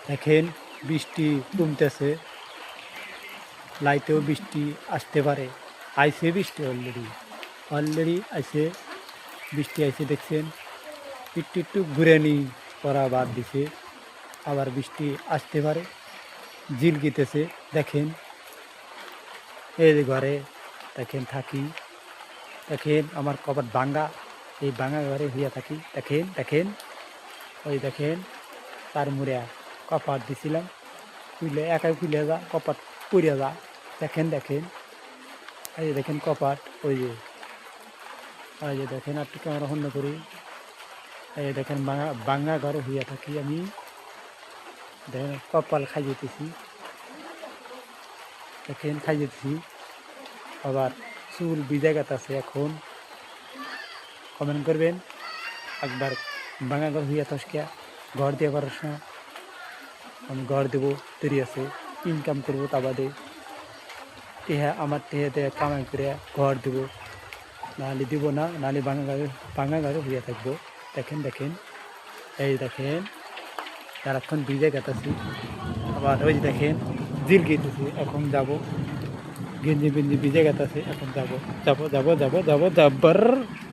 দেখেন বৃষ্টি কমতেছে, লাইতেও বৃষ্টি আসতে পারে। আইসে বৃষ্টি অলরেডি আইসে বৃষ্টি আইসে দেখছেন। একটু একটু ঘুরেনি করা বাদ দিছে, আবার বৃষ্টি আসতে পারে। ঝিলকিতেছে দেখেন, এই যে ঘরে দেখেন থাকি, দেখেন আমার কপাট ভাঙ্গা, এই ভাঙ্গা ঘরে হইয়া থাকি। দেখেন দেখেন ওই দেখেন তার মুড়ে কপাট দিছিলাম, খুলে একাই খুলে যা কপাট পুড়িয়া যা। দেখেন দেখেন এই যে দেখেন কপাট, ওই যে দেখেন একটু ক্যামেরা বন্ধ করি। এই যে দেখেন ভাঙ্গা ঘরে হইয়া থাকি আমি। দেখেন কপাল খাই যেতেছি, দেখেন খাই যেতেছি। আবার চুল ভিজে গেছে। এখন কমেন্ট করবেন একবার ভাঙা ঘর হইয়া তসকিয়া ঘর দিয়ে করার সময় আমি ঘর দেবো, তৈরি আছে, ইনকাম করবো, তা বাদে আমার টেহাতে কামাই করে ঘর দেবো, নাহলে দিব না, নাহলে ভাঙা ঘরে হইয়া থাকবো। দেখেন দেখেন এই দেখেন সারাক্ষণ ভিজে গেতেছি। আবার ওই যে দেখেন জিল গেতেছি। এখন যাব, গেঞ্জি ভিজে গেতেছে, এখন যাবো যাবো যাবো যাবো যাবো যাবার।